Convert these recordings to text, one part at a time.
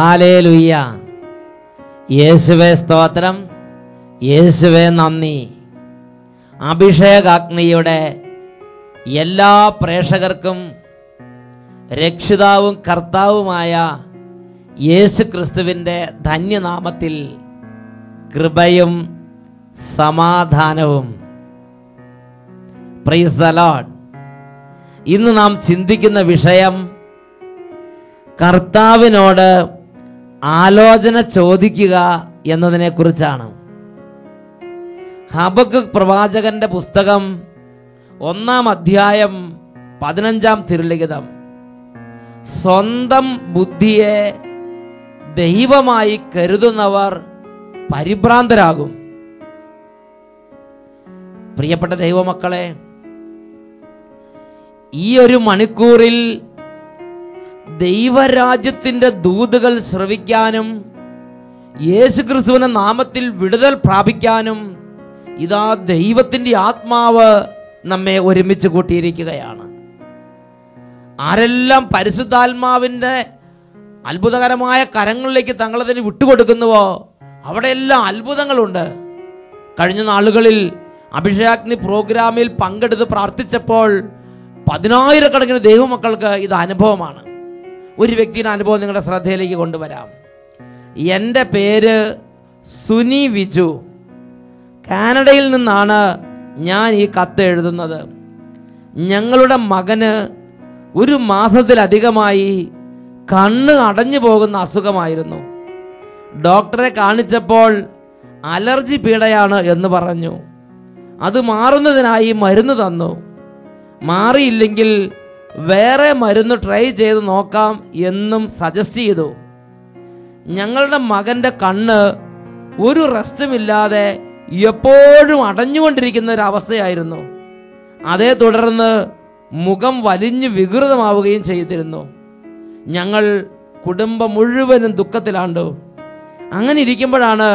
Hallelujah. യേശുവേ സ്തോത്രം, യേശുവേ നന്ദി. അഭിഷേകാഗ്നിയുടെ എല്ലാ പ്രേക്ഷകർക്കും രക്ഷിതാവും കർത്താവുമായ യേശു ക്രിസ്തുവിൻ്റെ ധന്യനാമത്തിൽ കൃപയും സമാധാനവും. Price the Lord. ഇന്ന് നാം ചിന്തിക്കുന്ന വിഷയം കർത്താവിനോട് ആലോചന ചോദിക്കുക എന്നതിനെ കുറിച്ചാണ്. ഹബക്കൂക്ക് പ്രവാചകന്റെ പുസ്തകം 1-ാം അധ്യായം 15-ാം തിരുലിഖിതം. സ്വന്തം ബുദ്ധിയെ ദൈവമായി കരുതുന്നവർ പരിഭ്രാന്തരാകും. പ്രിയപ്പെട്ട ദൈവമക്കളെ, ഈ ഒരു മണിക്കൂറിൽ ദൈവരാജ്യത്തിന്റെ ദൂതുകൾ ശ്രവിക്കാനും യേശുക്രിസ്തുവിന്റെ നാമത്തിൽ വിടുതൽ പ്രാപിക്കാനും ഇതാ ദൈവത്തിന്റെ ആത്മാവ് നമ്മെ ഒരുമിച്ച് കൂട്ടിയിരിക്കുകയാണ്. ആരെല്ലാം പരിശുദ്ധാത്മാവിന്റെ അത്ഭുതകരമായ കരങ്ങളിലേക്ക് തങ്ങളതിന് വിട്ടുകൊടുക്കുന്നുവോ അവിടെയെല്ലാം അത്ഭുതങ്ങളുണ്ട്. കഴിഞ്ഞ നാളുകളിൽ അഭിഷേകാഗ്നി പ്രോഗ്രാമിൽ പങ്കെടുത്ത് പ്രാർത്ഥിച്ചപ്പോൾ 10,000-കണക്കിന് ദൈവമക്കൾക്ക് ഇത് അനുഭവമാണ്. ഒരു വ്യക്തിയുടെ അനുഭവം നിങ്ങളുടെ ശ്രദ്ധയിലേക്ക് കൊണ്ടുവരാം. എൻ്റെ പേര് സുനി വിജു. കാനഡയിൽ നിന്നാണ് ഞാൻ ഈ കത്ത് എഴുതുന്നത്. ഞങ്ങളുടെ മകന് 1 മാസത്തിലധികമായി കണ്ണ് അടഞ്ഞു പോകുന്ന അസുഖമായിരുന്നു. ഡോക്ടറെ കാണിച്ചപ്പോൾ അലർജി പീഡയാണ് എന്ന് പറഞ്ഞു. അത് മാറുന്നതിനായി മരുന്ന് തന്നു. മാറിയില്ലെങ്കിൽ വേറെ മരുന്ന് ട്രൈ ചെയ്ത് നോക്കാം എന്നും സജസ്റ്റ് ചെയ്തു. ഞങ്ങളുടെ മകൻ്റെ കണ്ണ് ഒരു റെസ്റ്റുമില്ലാതെ എപ്പോഴും അടഞ്ഞുകൊണ്ടിരിക്കുന്ന ഒരു അവസ്ഥയായിരുന്നു. അതേ തുടർന്ന് മുഖം വലിഞ്ഞു വികൃതമാവുകയും ചെയ്തിരുന്നു. ഞങ്ങൾ കുടുംബം മുഴുവനും ദുഃഖത്തിലാണ്ടു. അങ്ങനെ ഇരിക്കുമ്പോഴാണ്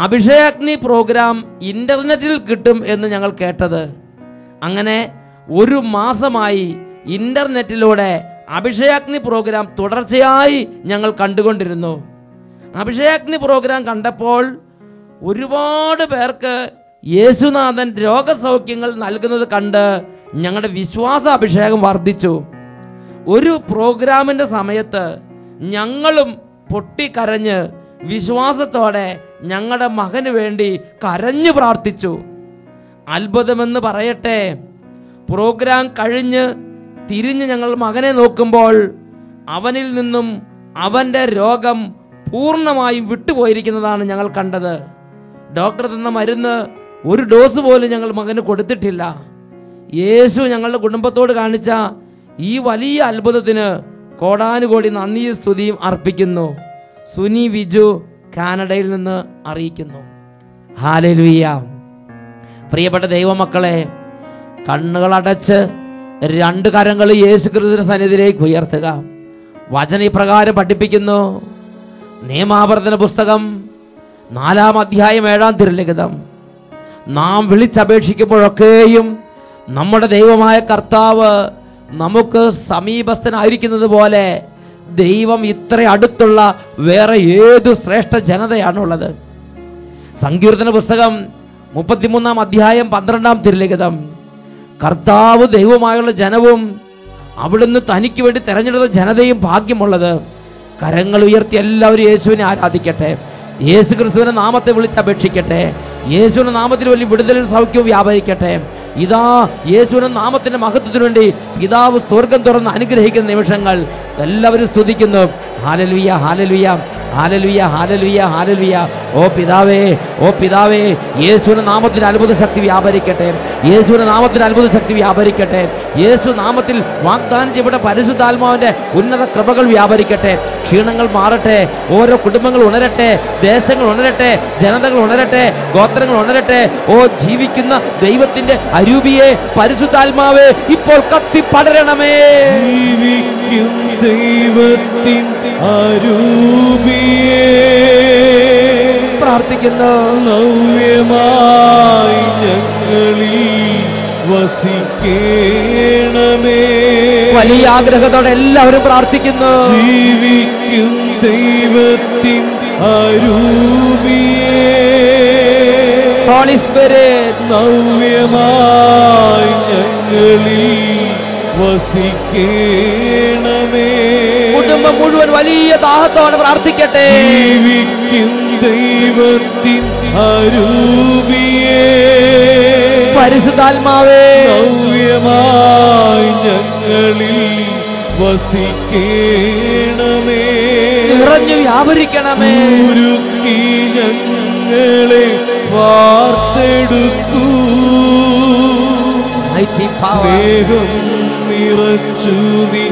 അഭിഷേകാഗ്നി പ്രോഗ്രാം ഇന്റർനെറ്റിൽ കിട്ടും എന്ന് ഞങ്ങൾ കേട്ടത്. അങ്ങനെ 1 മാസമായി ഇന്റർനെറ്റിലൂടെ അഭിഷേകാഗ്നി പ്രോഗ്രാം തുടർച്ചയായി ഞങ്ങൾ കണ്ടുകൊണ്ടിരുന്നു. അഭിഷേകാഗ്നി പ്രോഗ്രാം കണ്ടപ്പോൾ ഒരുപാട് പേർക്ക് യേശുനാഥൻ രോഗസൗഖ്യങ്ങൾ നൽകുന്നത് കണ്ട് ഞങ്ങളുടെ വിശ്വാസ അഭിഷേകം വർദ്ധിച്ചു. ഒരു പ്രോഗ്രാമിന്റെ സമയത്ത് ഞങ്ങളും പൊട്ടിക്കരഞ്ഞ് വിശ്വാസത്തോടെ ഞങ്ങളുടെ മകന് വേണ്ടി കരഞ്ഞു പ്രാർത്ഥിച്ചു. അത്ഭുതമെന്ന് പറയട്ടെ, പ്രോഗ്രാം കഴിഞ്ഞ് തിരിഞ്ഞ് ഞങ്ങൾ മകനെ നോക്കുമ്പോൾ അവനിൽ നിന്നും അവൻ്റെ രോഗം പൂർണ്ണമായും വിട്ടുപോയിരിക്കുന്നതാണ് ഞങ്ങൾ കണ്ടത്. ഡോക്ടർ തന്ന മരുന്ന് 1 ഡോസ് പോലും ഞങ്ങൾ മകന് കൊടുത്തിട്ടില്ല. യേശു ഞങ്ങളുടെ കുടുംബത്തോട് കാണിച്ച ഈ വലിയ അത്ഭുതത്തിന് കോടാനുകോടി നന്ദിയും സ്തുതിയും അർപ്പിക്കുന്നു. സുനി വിജു, കാനഡയിൽ നിന്ന് അറിയിക്കുന്നു. ഹല്ലേലൂയ. പ്രിയപ്പെട്ട ദൈവമക്കളെ, കണ്ണുകളടച്ച് 2 കരങ്ങൾ യേശുക്രിസ്തുവിന്റെ സന്നിധിയിലേക്ക് ഉയർത്തുക. വചന ഇപ്രകാരം പഠിപ്പിക്കുന്നു. നിയമാവർത്തന പുസ്തകം 4-ാം അധ്യായം 7-ാം തിരുലിഖിതം. നാം വിളിച്ചപേക്ഷിക്കുമ്പോഴൊക്കെയും നമ്മുടെ ദൈവമായ കർത്താവ് നമുക്ക് സമീപസ്ഥനായിരിക്കുന്നത് പോലെ ദൈവം ഇത്ര അടുത്തുള്ള വേറെ ഏതു ശ്രേഷ്ഠ ജനതയാണുള്ളത്? സങ്കീർത്തന പുസ്തകം 33-ാം അധ്യായം 12-ാം തിരുലിഖിതം. കർത്താവ് ദൈവമായുള്ള ജനവും അവിടുന്ന് തനിക്ക് വേണ്ടി തെരഞ്ഞെടുത്ത ജനതയും ഭാഗ്യമുള്ളത്. കരങ്ങൾ ഉയർത്തി എല്ലാവരും യേശുവിനെ ആരാധിക്കട്ടെ. യേശു ക്രിസ്തുവിന്റെ നാമത്തെ വിളിച്ചപേക്ഷിക്കട്ടെ. യേശുവിന്റെ നാമത്തിൽ വലിയ വിടുതലും സൗഖ്യവും വ്യാപരിക്കട്ടെ. ഇതാ യേശുവിന്റെ നാമത്തിന്റെ മഹത്വത്തിനു വേണ്ടി പിതാവ് സ്വർഗം തുറന്ന് അനുഗ്രഹിക്കുന്ന നിമിഷങ്ങൾ എല്ലാവരും സ്തുതിക്കുന്നു. Hallelujah, hallelujah, hallelujah, hallelujah, hallelujah. ഓ പിതാവേ, ഓ പിതാവേ, യേശുവിന്റെ നാമത്തിൽ അത്ഭുത ശക്തി വ്യാപരിക്കട്ടെ. യേശുവിന്റെ നാമത്തിൽ അത്ഭുത ശക്തി വ്യാപരിക്കട്ടെ. യേശു നാമത്തിൽ വാഗ്ദാനം ചെയ്യപ്പെട്ട പരിശുദ്ധാത്മാവിന്റെ ഉന്നത കൃപകൾ വ്യാപരിക്കട്ടെ. ക്ഷീണങ്ങൾ മാറട്ടെ. ഓരോ കുടുംബങ്ങൾ ഉണരട്ടെ. ദേശങ്ങൾ ഉണരട്ടെ. ജനതകൾ ഉണരട്ടെ. ഗോത്രങ്ങൾ ഉണരട്ടെ. ഓ ജീവിക്കുന്ന ദൈവത്തിന്റെ അരൂപിയെ പരിശുദ്ധാത്മാവേ ഇപ്പോൾ കത്തി പടരണമേ. ജീവിക്കും ദൈവത്തിൻ അരൂപിയെ പ്രാർത്ഥിക്കുന്നു. നവ്യമായി ഞങ്ങളിൽ വസിക്കണമേ. വലിയ ആഗ്രഹത്തോടെ എല്ലാവരും പ്രാർത്ഥിക്കുന്നു. ജീവിക്കും ദൈവത്തിൻ അരൂപിയേ, Holy Spirit, നവ്യമായി ഞങ്ങളിൽ വസിക്കേണമേ. കുടുംബം മുഴുവൻ വലിയ ദാഹത്തോടെ പ്രാർത്ഥിക്കട്ടെ. ജീവിക്കും ദൈവത്തിൻ അരൂപിയേ, പരിശുദ്ധാത്മാവേ, നവ്യമായി ഞങ്ങളിൽ വസിക്കേണമേ. നിറഞ്ഞു വ്യാപരിക്കണമേ. ഉരുക്കി ഞങ്ങളെ വാർത്തെടുക്കൂ, സ്നേഹം നിറച്ചു നീ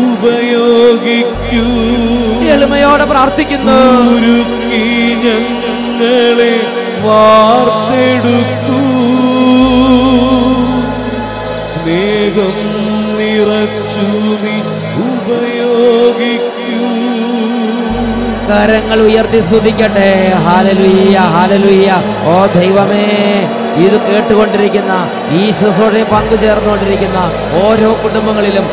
ഉപയോഗിക്കൂ. എളിമയോടെ പ്രാർത്ഥിക്കുന്നു. ഉരുക്കി ഞങ്ങളെ വാർത്തെടുക്കൂ, സ്നേഹം നിറച്ചു നീ ഉപയോഗിക്കൂ. കരങ്ങൾ ഉയർത്തി സ്തുതിക്കട്ടെ. Hallelujah, hallelujah. ഓ ദൈവമേ, ഇത് കേട്ടുകൊണ്ടിരിക്കുന്ന, ഈ ശുശ്രൂഷയിൽ പങ്കുചേർന്നുകൊണ്ടിരിക്കുന്ന ഓരോ കുടുംബങ്ങളിലും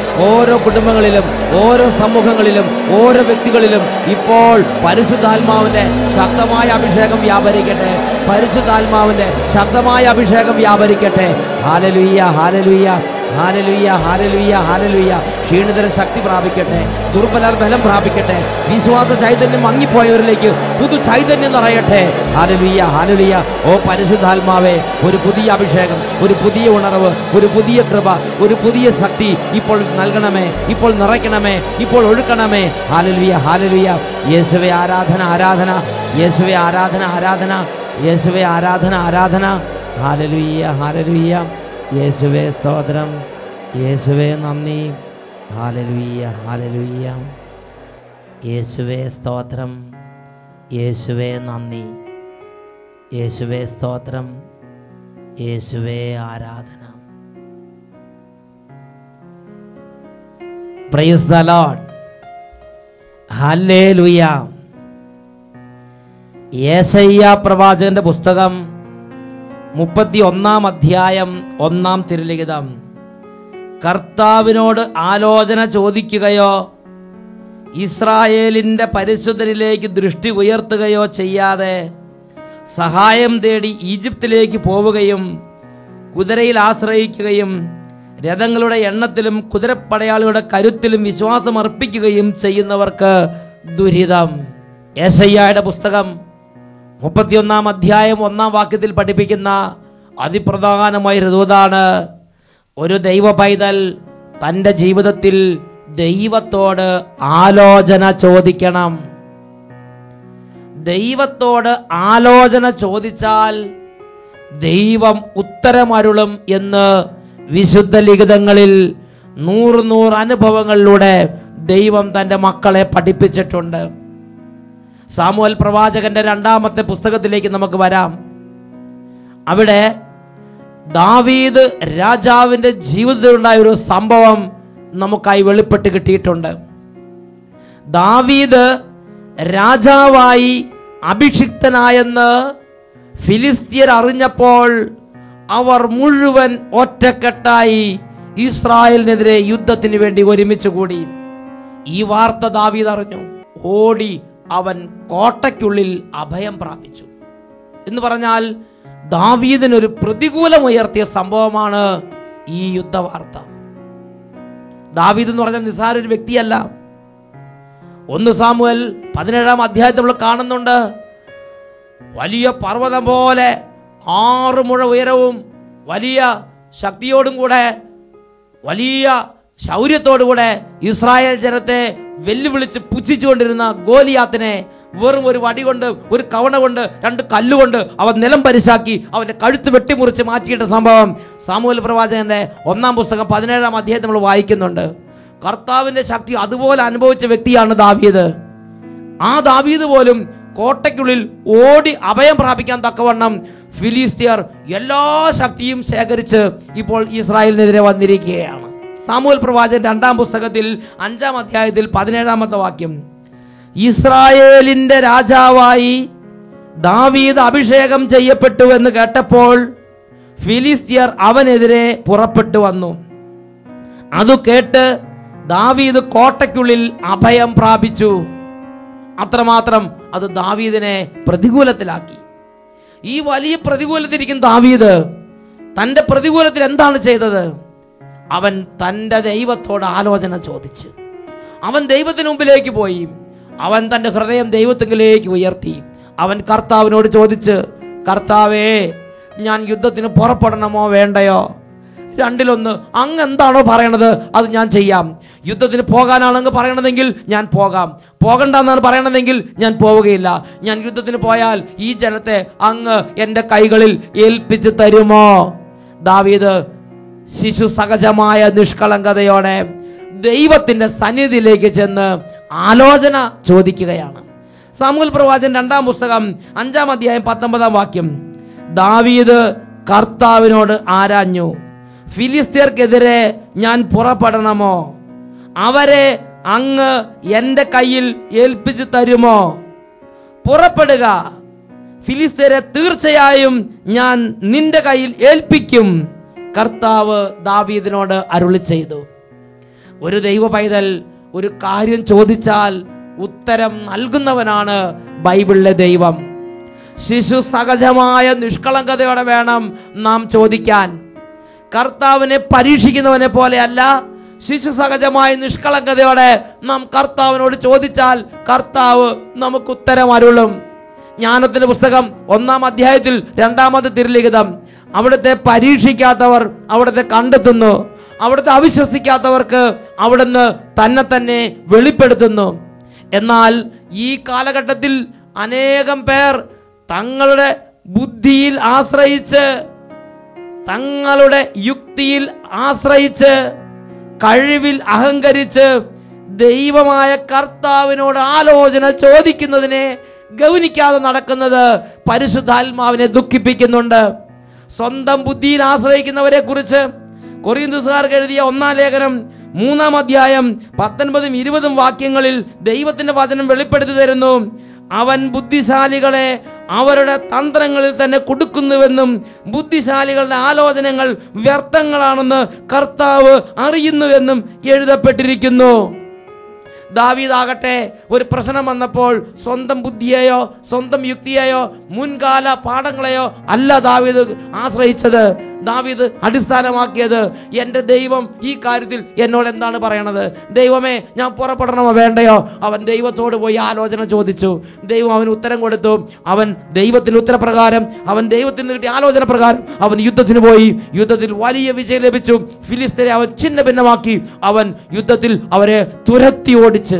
ഓരോ സമൂഹങ്ങളിലും ഓരോ വ്യക്തികളിലും ഇപ്പോൾ പരിശുദ്ധാത്മാവിന്റെ ശക്തമായ അഭിഷേകം വ്യാപരിക്കട്ടെ. പരിശുദ്ധാത്മാവിന്റെ ശക്തമായ അഭിഷേകം വ്യാപരിക്കട്ടെ. Hallelujah, hallelujah, hallelujah, hallelujah, hallelujah. ക്ഷീണിതർ ശക്തി പ്രാപിക്കട്ടെ, ദുർബലർ ബലം പ്രാപിക്കട്ടെ, വിശ്വാസ ചൈതന്യം മങ്ങിപ്പോയവരിലേക്ക് പുതു ചൈതന്യം നിറയട്ടെ. Hallelujah, hallelujah. ഓ പരിശുദ്ധാത്മാവേ, ഒരു പുതിയ അഭിഷേകം, ഒരു പുതിയ ഉണർവ്, ഒരു പുതിയ കൃപ, ഒരു പുതിയ ശക്തി ഇപ്പോൾ നൽകണമേ, ഇപ്പോൾ നിറയ്ക്കണമേ, ഇപ്പോൾ ഒഴുക്കണമേ. Hallelujah, hallelujah. യേശുവേ ആരാധന, ആരാധന. യേശുവേ ആരാധന, ആരാധന. യേശുവേ ആരാധന, ആരാധന. Hallelujah, hallelujah. യേശുവേ സ്തോത്രം, യേശുവേ നന്ദി. Hallelujah, hallelujah. യേശുവേ സ്തോത്രം, യേശുവേ നന്ദി. യേശുവേ സ്തോത്രം, യേശുവേ ആരാധന. Price the Lord. ഹല്ലേലൂയ. യെശയ്യാ പ്രവാചകന്റെ പുസ്തകം 31 അധ്യായം 1 തിരുലിഖിതം. കർത്താവിനോട് ആലോചന ചോദിക്കുകയോ ഇസ്രായേലിന്റെ പരിശുദ്ധനിലേക്ക് ദൃഷ്ടി ഉയർത്തുകയോ ചെയ്യാതെ സഹായം തേടി ഈജിപ്തിലേക്ക് പോവുകയും കുതിരയിൽ ആശ്രയിക്കുകയും രഥങ്ങളുടെ എണ്ണത്തിലും കുതിരപ്പടയാളികളുടെ കരുത്തിലും വിശ്വാസം അർപ്പിക്കുകയും ചെയ്യുന്നവർക്ക് ദുരിതം. യെശയ്യായുടെ പുസ്തകം 31 അധ്യായം 1 വാക്യത്തിൽ പഠിപ്പിക്കുന്ന അതിപ്രധാനമായ ദൂതാണ്, ഒരു ദൈവ പൈതൽ തൻ്റെ ജീവിതത്തിൽ ദൈവത്തോട് ആലോചന ചോദിക്കണം. ദൈവത്തോട് ആലോചന ചോദിച്ചാൽ ദൈവം ഉത്തരമരുളും എന്ന് വിശുദ്ധ ലിഖിതങ്ങളിൽ 100 അനുഭവങ്ങളിലൂടെ ദൈവം തൻ്റെ മക്കളെ പഠിപ്പിച്ചിട്ടുണ്ട്. സാമുവേൽ പ്രവാചകന്റെ 2-ാമത്തെ പുസ്തകത്തിലേക്ക് നമുക്ക് വരാം. അവിടെ ദാവീദ് രാജാവിന്റെ ജീവിതത്തിലുണ്ടായ ഒരു സംഭവം നമുക്കായി വെളിപ്പെട്ട് കിട്ടിയിട്ടുണ്ട്. ദാവീദ് രാജാവായി അഭിഷിക്തനായെന്ന് ഫിലിസ്ത്യർ അറിഞ്ഞപ്പോൾ അവർ മുഴുവൻ ഒറ്റക്കെട്ടായി ഇസ്രായേലിനെതിരെ യുദ്ധത്തിന് വേണ്ടി ഒരുമിച്ച് കൂടി. ഈ വാർത്ത ദാവീദ് അറിഞ്ഞു. ഓടി അവൻ കോട്ടയ്ക്കുള്ളിൽ അഭയം പ്രാപിച്ചു. എന്ന് പറഞ്ഞാൽ ദാവീദിനൊരു പ്രതികൂലമുയർത്തിയ സംഭവമാണ് ഈ യുദ്ധവാർത്ത. ദാവീദ് എന്ന് പറഞ്ഞാൽ നിസ്സാര ഒരു വ്യക്തിയല്ല. 1 സാമുവേൽ 17-ാം അധ്യായത്തിൽ നമ്മൾ കാണുന്നുണ്ട്, വലിയ പർവ്വതം പോലെ 6 മുഴ ഉയരവും വലിയ ശക്തിയോടും കൂടെ വലിയ ശൗര്യത്തോടുകൂടെ ഇസ്രായേൽ ജനത്തെ വെല്ലുവിളിച്ച് പുച്ഛിച്ചുകൊണ്ടിരുന്ന ഗോലിയാത്തിനെ വെറും ഒരു വടി കൊണ്ട്, ഒരു കവണ കൊണ്ട്, 2 കല്ലുകൊണ്ട് അവൻ നിലം പരിശാക്കി അവന്റെ കഴുത്ത് വെട്ടിമുറിച്ച് മാറ്റിയിട്ട സംഭവം സാമുവേൽ പ്രവാചകന്റെ 1-ാം പുസ്തകം 17-ാം അധ്യായത്തിൽ നമ്മൾ വായിക്കുന്നുണ്ട്. കർത്താവിന്റെ ശക്തി അതുപോലെ അനുഭവിച്ച വ്യക്തിയാണ് ദാവീദ്. ആ ദാവീദ് പോലും കോട്ടയ്ക്കുള്ളിൽ ഓടി അഭയം പ്രാപിക്കാൻ തക്കവണ്ണം ഫിലിസ്ത്യർ എല്ലാ ശക്തിയും ശേഖരിച്ച് ഇപ്പോൾ ഇസ്രായേലിനെതിരെ വന്നിരിക്കുകയാണ്. സാമുവേൽ പ്രവാചകൻ 2-ാം പുസ്തകത്തിൽ 5-ാം അധ്യായത്തിൽ 17-ാമത്തെ വാക്യം, ഇസ്രായേലിന്റെ രാജാവായി ദാവീദ് അഭിഷേകം ചെയ്യപ്പെട്ടു എന്ന് കേട്ടപ്പോൾ ഫിലിസ്ത്യർ അവനെതിരെ പുറപ്പെട്ടു വന്നു. അത് കേട്ട് ദാവീദ് കോട്ടയ്ക്കുള്ളിൽ അഭയം പ്രാപിച്ചു. അത്രമാത്രം അത് ദാവീദിനെ പ്രതികൂലത്തിലാക്കി. ഈ വലിയ പ്രതികൂലത്തിരിക്കുന്ന ദാവീദ് തൻ്റെ പ്രതികൂലത്തിൽ എന്താണ് ചെയ്തത്? അവൻ തൻ്റെ ദൈവത്തോട് ആലോചന ചോദിച്ച് അവൻ ദൈവത്തിന് മുമ്പിലേക്ക് പോയി. അവൻ തൻ്റെ ഹൃദയം ദൈവത്തിലേക്ക് ഉയർത്തി. അവൻ കർത്താവിനോട് ചോദിച്ച്, കർത്താവേ, ഞാൻ യുദ്ധത്തിന് പുറപ്പെടണമോ വേണ്ടയോ? രണ്ടിലൊന്ന്. അങ്ങ് എന്താണോ പറയണത് അത് ഞാൻ ചെയ്യാം. യുദ്ധത്തിന് പോകാനാണ് അങ്ങ് പറയണതെങ്കിൽ ഞാൻ പോകാം. പോകണ്ടെന്നാണ് പറയണതെങ്കിൽ ഞാൻ പോവുകയില്ല. ഞാൻ യുദ്ധത്തിന് പോയാൽ ഈ ജനത്തെ അങ്ങ് എൻ്റെ കൈകളിൽ ഏൽപ്പിച്ചു തരുമോ? ദാവീദ് ശിശു സഹജമായ നിഷ്കളങ്കതയോടെ ദൈവത്തിന്റെ സന്നിധിയിലേക്ക് ചെന്ന് ആലോചന ചോദിക്കുകയാണ്. സാമുവേൽ പ്രവാചകൻ 2-ാം പുസ്തകം 5-ാം അധ്യായം 19-ാം വാക്യം. ദാവീദ് കർത്താവിനോട് ആരാഞ്ഞു, ഫിലിസ്ത്യർക്കെതിരെ ഞാൻ പുറപ്പെടണമോ? അവരെ അങ്ങ് എൻ്റെ കയ്യിൽ ഏൽപ്പിച്ചു തരുമോ? പുറപ്പെടുക, ഫിലിസ്ത്യരെ തീർച്ചയായും ഞാൻ നിന്റെ കയ്യിൽ ഏൽപ്പിക്കും. കർത്താവ് ദാവീദിനോട് അരുളി ചെയ്തു. ഒരു ദൈവ പൈതൽ ഒരു കാര്യം ചോദിച്ചാൽ ഉത്തരം നൽകുന്നവനാണ് ബൈബിളിലെ ദൈവം. ശിശു സഹജമായ നിഷ്കളങ്കതയോടെ വേണം നാം ചോദിക്കാൻ. കർത്താവിനെ പരീക്ഷിക്കുന്നവനെ പോലെയല്ല, ശിശു സഹജമായ നിഷ്കളങ്കതയോടെ നാം കർത്താവിനോട് ചോദിച്ചാൽ കർത്താവ് നമുക്ക് ഉത്തരം അരുളും. ജ്ഞാനത്തിന്റെ പുസ്തകം 1-ാം അധ്യായത്തിൽ 2-ാമത്തെ തിരുലിഖിതം, അവിടുത്തെ പരീക്ഷിക്കാത്തവർ അവിടുത്തെ കണ്ടെത്തുന്നു, അവിടുത്തെ അവിശ്വസിക്കാത്തവർക്ക് അവിടുന്ന് തന്നെ വെളിപ്പെടുത്തുന്നു. എന്നാൽ ഈ കാലഘട്ടത്തിൽ അനേകം പേർ തങ്ങളുടെ ബുദ്ധിയിൽ ആശ്രയിച്ച്, തങ്ങളുടെ യുക്തിയിൽ ആശ്രയിച്ച്, കഴിവിൽ അഹങ്കരിച്ച് ദൈവമായ കർത്താവിനോട് ആലോചന ചോദിക്കുന്നതിനെ ഗൗനിക്കാതെ നടക്കുന്നത് പരിശുദ്ധാത്മാവിനെ ദുഃഖിപ്പിക്കുന്നുണ്ട്. സ്വന്തം ബുദ്ധിയിൽ ആശ്രയിക്കുന്നവരെ കുറിച്ച് കൊറിന്തോസുകാർക്ക് എഴുതിയ 1-ാം ലേഖനം 3-ാം അധ്യായം 19-20 വാക്യങ്ങളിൽ ദൈവത്തിന്റെ വചനം വെളിപ്പെടുത്തി തരുന്നു. അവൻ ബുദ്ധിശാലികളെ അവരുടെ തന്ത്രങ്ങളിൽ തന്നെ കുടുക്കുന്നുവെന്നും ബുദ്ധിശാലികളുടെ ആലോചനകൾ വ്യർത്ഥങ്ങളാണെന്ന് കർത്താവ് അറിയുന്നുവെന്നും എഴുതപ്പെട്ടിരിക്കുന്നു. ദാവീദാകട്ടെ ഒരു പ്രശ്നം വന്നപ്പോൾ സ്വന്തം ബുദ്ധിയെയോ സ്വന്തം യുക്തിയെയോ മുൻകാല പാഠങ്ങളെയോ അല്ല ദാവീദ് ആശ്രയിച്ചത്. ദാവീദ് അടിസ്ഥാനമാക്കിയത്, എൻ്റെ ദൈവം ഈ കാര്യത്തിൽ എന്നോട് എന്താണ് പറയണത്? ദൈവമേ, ഞാൻ പുറപ്പെടണമോ വേണ്ടയോ? അവൻ ദൈവത്തോട് പോയി ആലോചന ചോദിച്ചു. ദൈവം അവന് ഉത്തരം കൊടുത്തു. അവൻ ദൈവത്തിന്റെ ഉത്തരപ്രകാരം, അവൻ ദൈവത്തിന് കിട്ടിയ ആലോചന പ്രകാരം അവൻ യുദ്ധത്തിന് പോയി. യുദ്ധത്തിൽ വലിയ വിജയം ലഭിച്ചു. ഫിലിസ്ത്യരെ അവൻ ഛിന്ന ഭിന്നമാക്കി. അവൻ യുദ്ധത്തിൽ അവരെ തുരത്തി ഓടിച്ച്.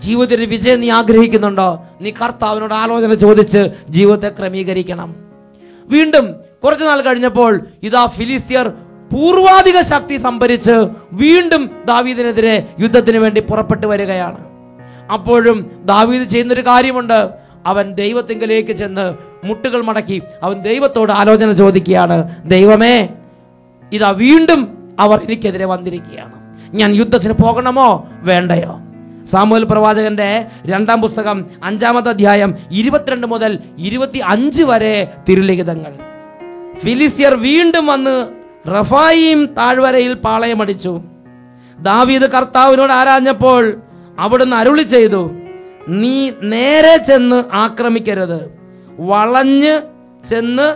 ജീവിതത്തിൽ വിജയം നീ ആഗ്രഹിക്കുന്നുണ്ടോ? നീ കർത്താവിനോട് ആലോചന ചോദിച്ച് ജീവിതത്തെ ക്രമീകരിക്കണം. വീണ്ടും കുറച്ചു നാൾ കഴിഞ്ഞപ്പോൾ ഇതാ ഫിലിസ്ത്യർ പൂർവാധിക ശക്തി സംഭരിച്ച് വീണ്ടും ദാവീദിനെതിരെ യുദ്ധത്തിന് വേണ്ടി പുറപ്പെട്ടു വരികയാണ്. അപ്പോഴും ദാവീദ് ചെയ്യുന്നൊരു കാര്യമുണ്ട്. അവൻ ദൈവത്തിങ്കലേക്ക് ചെന്ന് മുട്ടുകൾ മടക്കി അവൻ ദൈവത്തോട് ആലോചന ചോദിക്കുകയാണ്. ദൈവമേ, ഇതാ വീണ്ടും അവർ എനിക്കെതിരെ വന്നിരിക്കുകയാണ്. ഞാൻ യുദ്ധത്തിന് പോകണമോ വേണ്ടയോ? സാമുവേൽ പ്രവാചകന്റെ 2-ാം പുസ്തകം 5-ാമത്തെ അധ്യായം 22 മുതൽ 25 വരെ തിരുലിഖിതങ്ങൾ. ഫിലിസ്ത്യർ വീണ്ടും വന്ന് റഫായീം താഴ്വരയിൽ പാളയമടിച്ചു. ദാവീദ് കർത്താവിനോട് ആരാഞ്ഞപ്പോൾ അവിടുന്ന് അരുളി ചെയ്തു, നീ നേരെ ചെന്ന് ആക്രമിക്കരുത്. വളഞ്ഞ് ചെന്ന്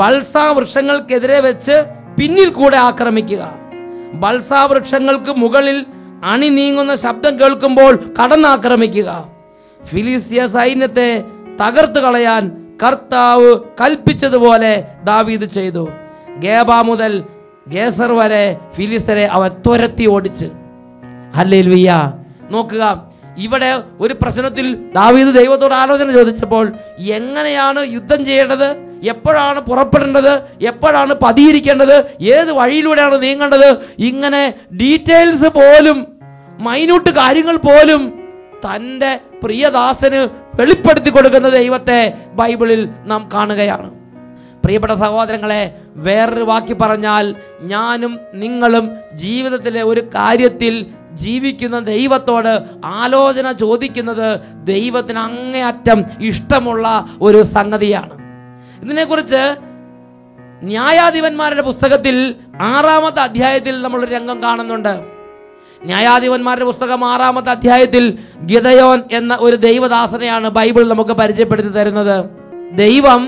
ബൽസാ വൃക്ഷങ്ങൾക്കെതിരെ വെച്ച് പിന്നിൽ കൂടെ ആക്രമിക്കുക. ബൽസാ വൃക്ഷങ്ങൾക്ക് മുകളിൽ അണി നീങ്ങുന്ന ശബ്ദം കേൾക്കുമ്പോൾ കടന്നാക്രമിക്കുക. ഫിലിസ്ത്യ സൈന്യത്തെ തകർത്തു കളയാൻ കർത്താവ് കൽപ്പിച്ചതുപോലെ ദാവീദ് ചെയ്തു. ഗേബ മുതൽ ഗേസർ വരെ ഫിലിസ്ത്യരെ അവൻ തുരത്തി ഓടിച്ച്. ഹല്ലേലൂയ. നോക്കുക, ഇവിടെ ഒരു പ്രശ്നത്തിൽ ദാവീദ് ദൈവത്തോട് ആലോചന ചോദിച്ചപ്പോൾ എങ്ങനെയാണ് യുദ്ധം ചെയ്യേണ്ടത്, എപ്പോഴാണ് പുറപ്പെടേണ്ടത്, എപ്പോഴാണ് പതിയിരിക്കേണ്ടത്, ഏത് വഴിയിലൂടെയാണ് നീങ്ങേണ്ടത്, ഇങ്ങനെ ഡീറ്റെയിൽസ് പോലും, മൈന്യൂട്ട് കാര്യങ്ങൾ പോലും തൻ്റെ പ്രിയദാസന് വെളിപ്പെടുത്തി കൊടുക്കുന്ന ദൈവത്തെ ബൈബിളിൽ നാം കാണുകയാണ്. പ്രിയപ്പെട്ട സഹോദരങ്ങളെ, വേറൊരു വാക്കി പറഞ്ഞാൽ ഞാനും നിങ്ങളും ജീവിതത്തിലെ ഒരു കാര്യത്തിൽ ജീവിക്കുന്ന ദൈവത്തോട് ആലോചന ചോദിക്കുന്നത് ദൈവത്തിന് അങ്ങേയറ്റം ഇഷ്ടമുള്ള ഒരു സംഗതിയാണ്. ഇതിനെക്കുറിച്ച് ന്യായാധിപന്മാരുടെ പുസ്തകത്തിൽ 6-ാമത്തെ അധ്യായത്തിൽ നമ്മളൊരു രംഗം കാണുന്നുണ്ട്. ന്യായാധിപന്മാരുടെ പുസ്തകം 6-ാമത്തെ അധ്യായത്തിൽ ഗിദയോൻ എന്ന ഒരു ദൈവദാസനെയാണ് ബൈബിൾ നമുക്ക് പരിചയപ്പെടുത്തി തരുന്നത്. ദൈവം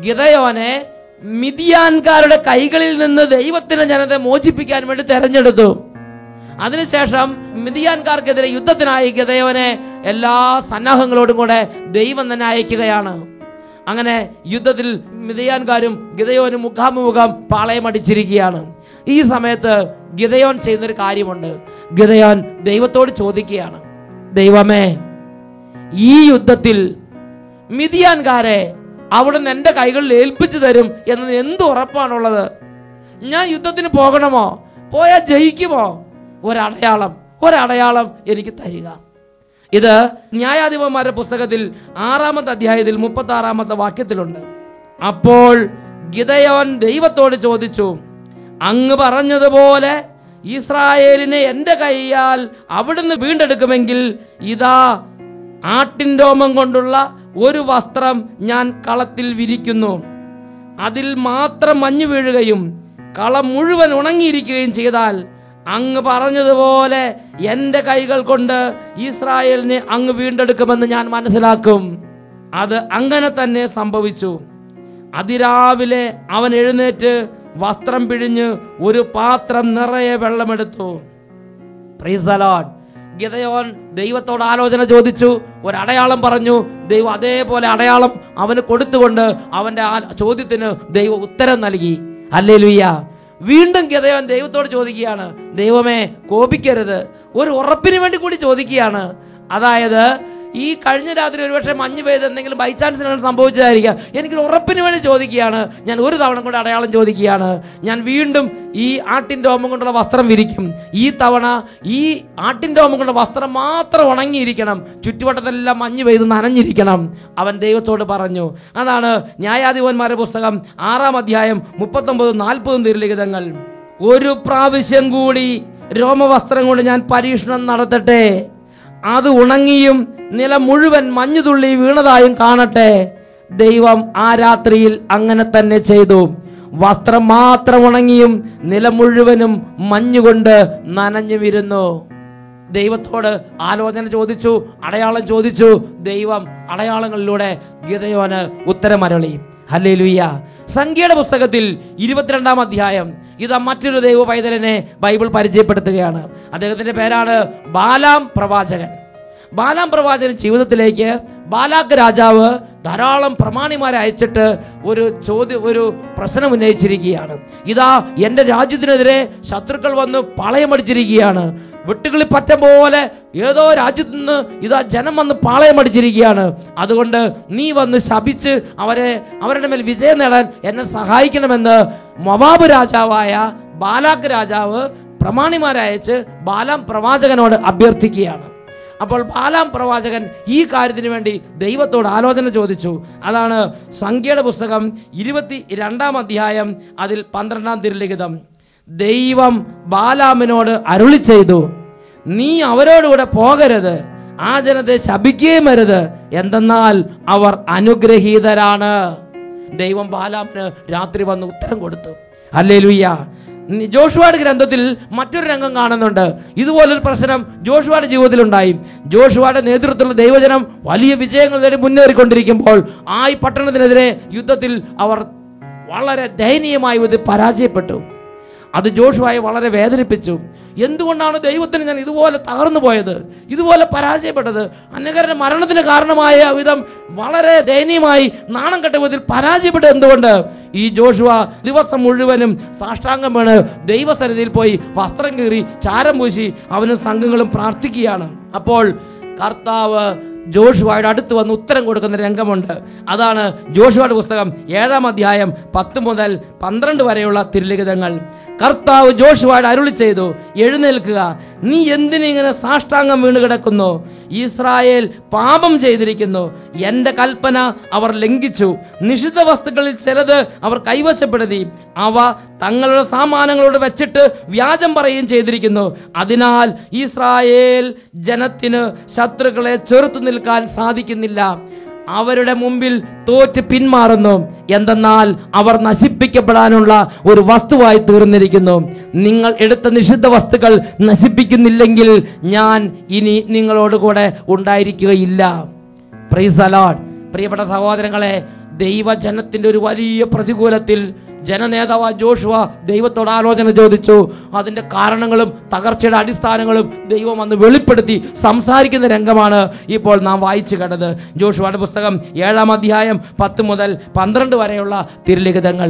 ഗിദയോനെ മിദ്യാൻകാരുടെ കൈകളിൽ നിന്ന് ദൈവത്തിന്റെ ജനത്തെ മോചിപ്പിക്കാൻ വേണ്ടി തെരഞ്ഞെടുത്തു. അതിനുശേഷം മിദ്യാൻകാർക്കെതിരെ യുദ്ധത്തിനായി ഗിദയോനെ എല്ലാ സന്നാഹങ്ങളോടും കൂടെ ദൈവം തന്നെ അയക്കുകയാണ്. അങ്ങനെ യുദ്ധത്തിൽ മിദ്യാൻകാരും ഗിദയോനും മുഖാമുഖം പാളയമടിച്ചിരിക്കുകയാണ്. ഈ സമയത്ത് ഗിദയോൻ ചെയ്യുന്നൊരു കാര്യമുണ്ട്. ഗിദയോൻ ദൈവത്തോട് ചോദിക്കുകയാണ്, ദൈവമേ, ഈ യുദ്ധത്തിൽ മിദ്യാൻകാരെ അവിടുന്ന് എൻ്റെ കൈകളിൽ ഏൽപ്പിച്ചു തരും എന്നതിന് എന്ത് ഉറപ്പാണുള്ളത്? ഞാൻ യുദ്ധത്തിന് പോകണമോ? പോയാൽ ജയിക്കുമോ? ഒരടയാളം എനിക്ക് തരിക. ഇത് ന്യായാധിപന്മാരുടെ പുസ്തകത്തിൽ 6-ാമത്തെ അധ്യായത്തിൽ 36-ാമത്തെ വാക്യത്തിലുണ്ട്. അപ്പോൾ ഗിദയോൻ ദൈവത്തോട് ചോദിച്ചു, അങ്ങ് പറഞ്ഞതുപോലെ ഇസ്രായേലിനെ എൻ്റെ കൈയാൽ അവിടുന്ന് വീണ്ടെടുക്കുമെങ്കിൽ ഇതാ ആട്ടിൻ രോമം കൊണ്ടുള്ള ഒരു വസ്ത്രം ഞാൻ കളത്തിൽ വിരിക്കുന്നു. അതിൽ മാത്രം മഞ്ഞ് വീഴുകയും കളം മുഴുവൻ ഉണങ്ങിയിരിക്കുകയും ചെയ്താൽ അങ്ങ് പറഞ്ഞതുപോലെ എൻ്റെ കൈകൾ കൊണ്ട് ഇസ്രായേലിനെ അങ്ങ് വീണ്ടെടുക്കുമെന്ന് ഞാൻ മനസ്സിലാക്കും. അത് അങ്ങനെ തന്നെ സംഭവിച്ചു. അതിരാവിലെ അവൻ എഴുന്നേറ്റ് വസ്ത്രം പിഴിഞ്ഞ് ഒരു പാത്രം നിറയെ വെള്ളമെടുത്തു. Praise the lord. ഗിദയോൻ ദൈവത്തോട് ആലോചന ചോദിച്ചു, ഒരടയാളം പറഞ്ഞു. ദൈവം അതേപോലെ അടയാളം അവന് കൊടുത്തുകൊണ്ട് അവന്റെ ചോദ്യത്തിന് ദൈവം ഉത്തരം നൽകി. ഹല്ലേലൂയ. വീണ്ടും ഗിദയോൻ ദൈവത്തോട് ചോദിക്കുകയാണ്, ദൈവമേ, കോപിക്കരുത്. ഒരു ഉറപ്പിന് വേണ്ടി കൂടി ചോദിക്കുകയാണ്. അതായത് ഈ കഴിഞ്ഞ രാത്രി ഒരുപക്ഷെ മഞ്ഞ് പെയ്ത് എന്തെങ്കിലും ബൈ ചാൻസിന് സംഭവിച്ചതായിരിക്കാം. എനിക്ക് ഉറപ്പിന് വേണ്ടി ചോദിക്കുകയാണ്. ഞാൻ ഒരു തവണ കൂടെ അടയാളം ചോദിക്കുകയാണ്. ഞാൻ വീണ്ടും ഈ ആട്ടിൻ രോമം കൊണ്ടുള്ള വസ്ത്രം വിരിക്കും. ഈ തവണ ഈ ആട്ടിൻ രോമം കൊണ്ടുള്ള വസ്ത്രം മാത്രം ഉണങ്ങിയിരിക്കണം, ചുറ്റുവട്ടത്തെല്ലാം മഞ്ഞ് പെയ്ത് നനഞ്ഞിരിക്കണം. അവൻ ദൈവത്തോട് പറഞ്ഞു. അതാണ് ന്യായാധിപന്മാരുടെ പുസ്തകം 6-ാം അധ്യായം 39-40 തിരുലിഖിതങ്ങൾ. ഒരു പ്രാവശ്യം കൂടി രോമവസ്ത്രം കൊണ്ട് ഞാൻ പരീക്ഷണം നടത്തട്ടെ. അത് ഉണങ്ങിയും നിലം മുഴുവൻ മഞ്ഞുതുള്ളി വീണതായും കാണട്ടെ. ദൈവം ആ രാത്രിയിൽ അങ്ങനെ തന്നെ ചെയ്തു. വസ്ത്രം മാത്രം ഉണങ്ങിയും നിലം മുഴുവനും മഞ്ഞുകൊണ്ട് നനഞ്ഞു വീരുന്നു. ദൈവത്തോട് ആലോചന ചോദിച്ചു, അടയാളം ചോദിച്ചു. ദൈവം അടയാളങ്ങളിലൂടെ ഗിദയോന് ഉത്തരമരുളി. ഹല്ലേലൂയ. സംഖ്യയുടെ പുസ്തകത്തിൽ 22-ാം അധ്യായം ഇതാ മറ്റൊരു ദൈവ പൈതലിനെ ബൈബിൾ പരിചയപ്പെടുത്തുകയാണ്. അദ്ദേഹത്തിന്റെ പേരാണ് ബാലാം പ്രവാചകൻ. ബാലാം പ്രവാചകൻ ജീവിതത്തിലേക്ക് ബാലാക്ക് രാജാവ് ധാരാളം പ്രമാണിമാരെ അയച്ചിട്ട് ഒരു പ്രശ്നം ഉന്നയിച്ചിരിക്കുകയാണ്. ഇതാ എൻ്റെ രാജ്യത്തിനെതിരെ ശത്രുക്കൾ വന്ന് പാളയമടിച്ചിരിക്കുകയാണ്. വെട്ടുകിളി പറ്റം പോലെ ഏതോ രാജ്യത്ത് നിന്ന് ഇതാ ജനം വന്ന് പാളയമടിച്ചിരിക്കുകയാണ്. അതുകൊണ്ട് നീ വന്ന് ശപിച്ച് അവരുടെ മേൽ വിജയം നേടാൻ എന്നെ സഹായിക്കണമെന്ന് മോവാബ് രാജാവായ ബാലാക്ക് രാജാവ് പ്രമാണിമാരെ അയച്ച് ബാലാം പ്രവാചകനോട് അഭ്യർത്ഥിക്കുകയാണ്. അപ്പോൾ ബാലാം പ്രവാചകൻ ഈ കാര്യത്തിന് വേണ്ടി ദൈവത്തോട് ആലോചന ചോദിച്ചു. അതാണ് സംഖ്യയുടെ പുസ്തകം 22-ാം അധ്യായം അതിൽ 12-ാം തിരുലിഖിതം. ദൈവം ബാലാമിനോട് അരുളി ചെയ്തു, നീ അവരോടുകൂടെ പോകരുത്, ആ ജനത്തെ ശപിക്കുകയും അരുത്, എന്തെന്നാൽ അവർ അനുഗ്രഹീതരാണ്. ദൈവം ബാലാമിന് രാത്രി വന്ന് ഉത്തരം കൊടുത്തു. ഹല്ലേലൂയ. ജോഷുവയുടെ ഗ്രന്ഥത്തിൽ മറ്റൊരു രംഗം കാണുന്നുണ്ട്. ഇതുപോലൊരു പ്രശ്നം ജോഷുവയുടെ ജീവിതത്തിൽ ഉണ്ടായി. ജോഷുവയുടെ നേതൃത്വത്തിലുള്ള ദൈവജനം വലിയ വിജയങ്ങൾ നേടി മുന്നേറിക്കൊണ്ടിരിക്കുമ്പോൾ ആയി പട്ടണത്തിനെതിരെ യുദ്ധത്തിൽ അവർ വളരെ ദയനീയമായി പരാജയപ്പെട്ടു. അത് ജോഷുവയെ വളരെ വേദനിപ്പിച്ചു. എന്തുകൊണ്ടാണ് ദൈവത്തിന് ഞാൻ ഇതുപോലെ തകർന്നു പോയത്, ഇതുപോലെ പരാജയപ്പെട്ടത്? അനേകരുടെ മരണത്തിന് കാരണമായ വിധം വളരെ ദയനീയമായി നാണം കെട്ട വിധത്തിൽ പരാജയപ്പെട്ടത് എന്തുകൊണ്ട്? ഈ ജോഷുവ ദിവസം മുഴുവനും സാഷ്ടാംഗം വീണ് ദൈവസന്നിധിയിൽ പോയി വസ്ത്രം കീറി ചാരം പൂശി അവനും സംഘങ്ങളും പ്രാർത്ഥിക്കുകയാണ്. അപ്പോൾ കർത്താവ് ജോഷുവയുടെ അടുത്ത് വന്ന് ഉത്തരം കൊടുക്കുന്ന രംഗമുണ്ട്. അതാണ് ജോഷുവയുടെ പുസ്തകം 7-ാം അധ്യായം 10 മുതൽ 12 വരെയുള്ള തിരുലിഖിതങ്ങൾ. കർത്താവ് ജോഷുവയോട് അരുളി ചെയ്തു, എഴുന്നേൽക്കുക, നീ എന്തിനിങ്ങനെ സാഷ്ടാംഗം വീണ് കിടക്കുന്നു? ഇസ്രായേൽ പാപം ചെയ്തിരിക്കുന്നു. എൻ്റെ കൽപ്പന അവർ ലംഘിച്ചു. നിഷിദ്ധ വസ്തുക്കളിൽ ചിലത് അവർ കൈവശപ്പെടുത്തി. അവ തങ്ങളുടെ സാമാനങ്ങളോട് വെച്ചിട്ട് വ്യാജം പറയുകയും ചെയ്തിരിക്കുന്നു. അതിനാൽ ഇസ്രായേൽ ജനത്തിന് ശത്രുക്കളെ ചെറുത്തു നിൽക്കാൻ സാധിക്കുന്നില്ല. അവരുടെ മുമ്പിൽ തോറ്റ് പിന്മാറുന്നു. എന്തെന്നാൽ അവർ നശിപ്പിക്കപ്പെടാനുള്ള ഒരു വസ്തുവായി തീർന്നിരിക്കുന്നു. നിങ്ങൾ എടുത്ത നിഷിദ്ധ വസ്തുക്കൾ നശിപ്പിക്കുന്നില്ലെങ്കിൽ ഞാൻ ഇനി നിങ്ങളോട് കൂടെ ഉണ്ടായിരിക്കുകയില്ല. Price the Lord. പ്രിയപ്പെട്ട സഹോദരങ്ങളെ, ദൈവജനത്തിന്റെ ഒരു വലിയ പ്രതികൂലത്തിൽ ജനനേതാവ് ജോഷുവ ദൈവത്തോട് ആലോചന ചോദിച്ചു. അതിന്റെ കാരണങ്ങളും തകർച്ചയുടെ അടിസ്ഥാനങ്ങളും ദൈവം അന്ന് വെളിപ്പെടുത്തി സംസാരിക്കുന്ന രംഗമാണ് ഇപ്പോൾ നാം വായിച്ചു കണ്ടത്. ജോഷുവയുടെ പുസ്തകം 7-ാം അധ്യായം 10 മുതൽ 12 വരെയുള്ള തിരുലിഖിതങ്ങൾ.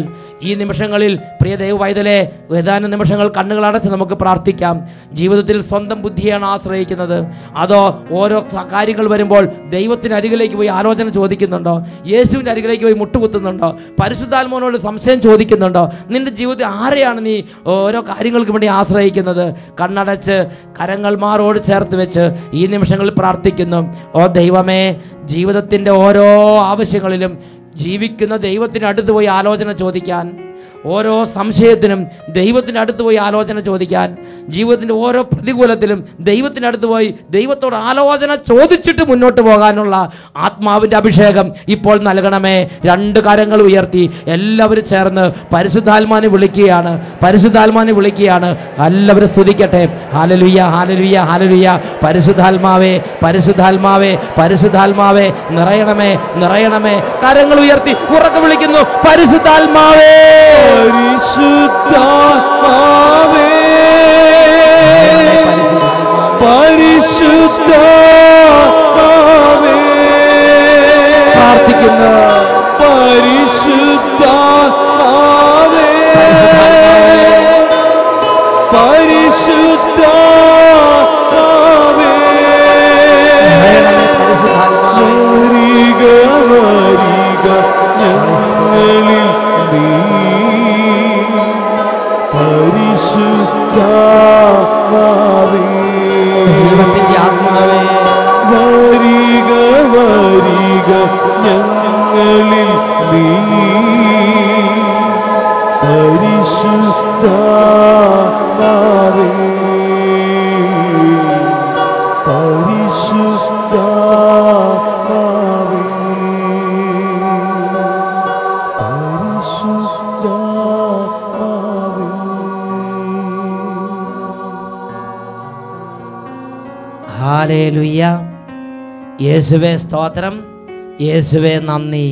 ഈ നിമിഷങ്ങളിൽ പ്രിയ ദൈവ വൈതലെ, ഏതാനും നിമിഷങ്ങൾ കണ്ണുകൾ അടച്ച് നമുക്ക് പ്രാർത്ഥിക്കാം. ജീവിതത്തിൽ സ്വന്തം ബുദ്ധിയാണ് ആശ്രയിക്കുന്നത്, അതോ ഓരോ കാര്യങ്ങൾ വരുമ്പോൾ ദൈവത്തിന് അരികിലേക്ക് പോയി ആലോചന ചോദിക്കുന്നുണ്ടോ? യേശുവിന്റെ അരികിലേക്ക് പോയി മുട്ടുകുത്തുന്നുണ്ടോ? പരിശുദ്ധാത്മാവിനോട് സംശയം ചോദിക്കുന്നുണ്ടോ? നിന്റെ ജീവിതത്തിൽ ആരെയാണ് നീ ഓരോ കാര്യങ്ങൾക്ക് വേണ്ടി ആശ്രയിക്കുന്നത്? കണ്ണടച്ച് കരങ്ങൾ മാറോട് ചേർത്ത് വെച്ച് ഈ നിമിഷങ്ങളിൽ പ്രാർത്ഥിക്കുന്നു. ഓ ദൈവമേ, ജീവിതത്തിന്റെ ഓരോ ആവശ്യങ്ങളിലും ജീവിക്കുന്ന ദൈവത്തിന് അടുത്ത് പോയി ആലോചന ചോദിക്കാൻ, ഓരോ സംശയത്തിനും ദൈവത്തിൻ്റെ അടുത്ത് പോയി ആലോചന ചോദിക്കാൻ, ജീവിതത്തിൻ്റെ ഓരോ പ്രതികൂലത്തിലും ദൈവത്തിൻ്റെ അടുത്ത് പോയി ദൈവത്തോട് ആലോചന ചോദിച്ചിട്ട് മുന്നോട്ട് പോകാനുള്ള ആത്മാവിൻ്റെ അഭിഷേകം ഇപ്പോൾ നൽകണമേ. 2 കരങ്ങൾ ഉയർത്തി എല്ലാവരും ചേർന്ന് പരിശുദ്ധാത്മാവിനെ വിളിക്കുകയാണ്. പരിശുദ്ധാത്മാവിനെ വിളിക്കുകയാണ്. എല്ലാവരും സ്തുതിക്കട്ടെ. Hallelujah, hallelujah, hallelujah. പരിശുദ്ധാത്മാവേ, പരിശുദ്ധാത്മാവേ, പരിശുദ്ധാത്മാവേ, നിറയണമേ, നിറയണമേ. കരങ്ങൾ ഉയർത്തി ഉറക്കെ വിളിക്കുന്നു, പരിശുദ്ധാത്മാവേ, പരിശുദ്ധാത്മാവേ, പരിശുദ്ധാത്മാവേ, പ്രാർത്ഥിക്കുന്നു. പരിശുദ്ധാത്മാവേ, പരിശുദ്ധാത്മാവേ, വരിക വരിക ഞങ്ങളിൽ നീ, പരിശുദ്ധാത്മാവേ, ദൈവത്തിന്റെ ആത്മാവേ, വരിക വരിക ഞങ്ങളിൽ നീ, പരിശുദ്ധാത്മാവേ, പരിശുദ്ധാത്മാവേ, പരിശുദ്ധാത്മാവേ. ഹല്ലേലൂയ. യേശുവേ സ്തോത്രം, യേശുവേ നന്ദി.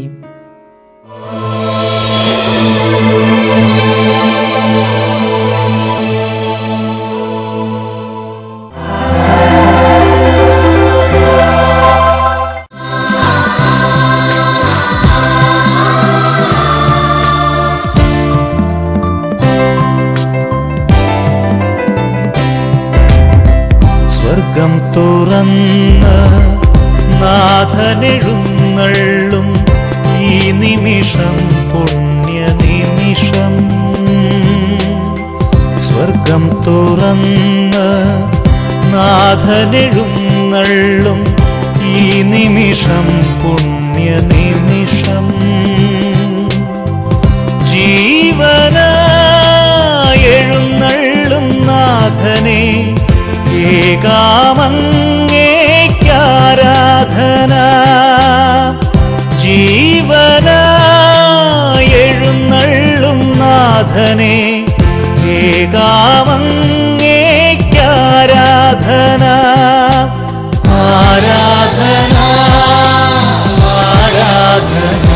സ്വർഗം തുറന്ന് നാഥനെഴുന്നള്ളും ഈ നിമിഷം പുണ്യ നിമിഷം. സ്വർഗം തുറന്ന് നാഥനെഴുന്നള്ളും ഈ നിമിഷം പുണ്യ നിമിഷം. ജീവനായെഴുന്നള്ളും നാഥനെ ഏകാമങ്ങേക്കാരാധന. ജീവനായെഴുന്നള്ളും നാഥനെ ഏകാമങ്ങേക്കാരാധന. ആരാധന, ആരാധന,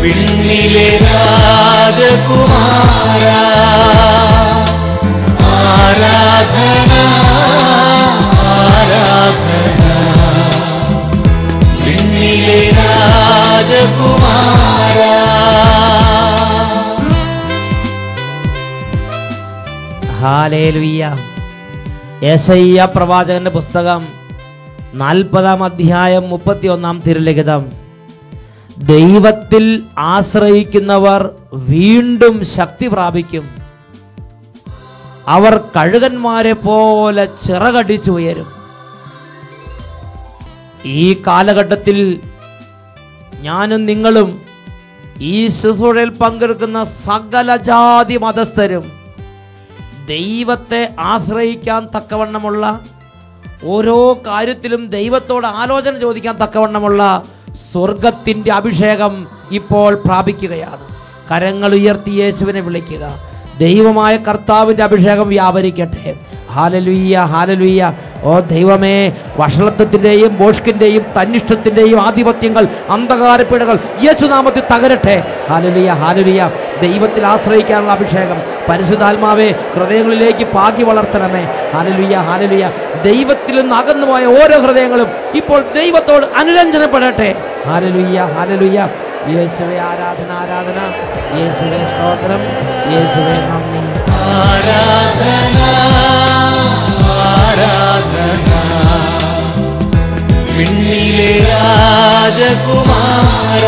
വിണ്ണിലെ രാജകുമാര. ആരാധന, ആരാധന, വിണ്ണിലെ രാജകുമാര. ഹല്ലേലൂയ. യെശയ്യാ പ്രവാചകന്റെ പുസ്തകം 40-ാം അധ്യായം 31-ാം തിരുലിഖിതം. ദൈവത്തിൽ ആശ്രയിക്കുന്നവർ വീണ്ടും ശക്തി പ്രാപിക്കും, അവർ കഴുകന്മാരെ പോലെ ചിറകടിച്ചുയരും. ഈ കാലഘട്ടത്തിൽ ഞാനും നിങ്ങളും ഈ ശുശ്രൂഷയിൽ പങ്കെടുക്കുന്ന സകല ജാതി മതസ്ഥരും ദൈവത്തെ ആശ്രയിക്കാൻ തക്കവണ്ണമുള്ള ഓരോ കാര്യത്തിലും ദൈവത്തോട് ആലോചന ചോദിക്കാൻ തക്കവണ്ണമുള്ള സ്വർഗത്തിൻ്റെ അഭിഷേകം ഇപ്പോൾ പ്രാപിക്കുകയാണ്. കരങ്ങൾ ഉയർത്തി യേശുവിനെ വിളിക്കുക. ദൈവമായ കർത്താവിൻ്റെ അഭിഷേകം വ്യാപരിക്കട്ടെ. ഹാലലുയ്യ, ഹാലലുയ്യ. ഓ ദൈവമേ, വഷളത്വത്തിൻ്റെയും ബോഷ്കിൻ്റെയും തന്നിഷ്ടത്തിൻ്റെയും ആധിപത്യങ്ങൾ, അന്ധകാരപ്പിടകൾ യേശുനാമത്തിൽ തകരട്ടെ. ഹാലലുയ്യ, ഹാലലുയ്യ. ദൈവത്തിൽ ആശ്രയിക്കാനുള്ള അഭിഷേകം പരിശുദ്ധാത്മാവേ ഹൃദയങ്ങളിലേക്ക് പാകി വളർത്തണമേ. ഹാലലുയ്യ, ഹാലലുയ്യ. ദൈവത്തിൽ നിന്ന് അകന്നുപോയ ഓരോ ഹൃദയങ്ങളും ഇപ്പോൾ ദൈവത്തോട് അനുരഞ്ജനപ്പെടട്ടെ. ഹാലലുയ്യ, ഹാലലുയ്യ. യേശുവേ ആരാധന, ആരാധന. യേശുവേ സ്തോത്രം, യേശുവേ നന്ദി. ആരാധന, ആരാധന. വിണ്ണിലെ രാജകുമാര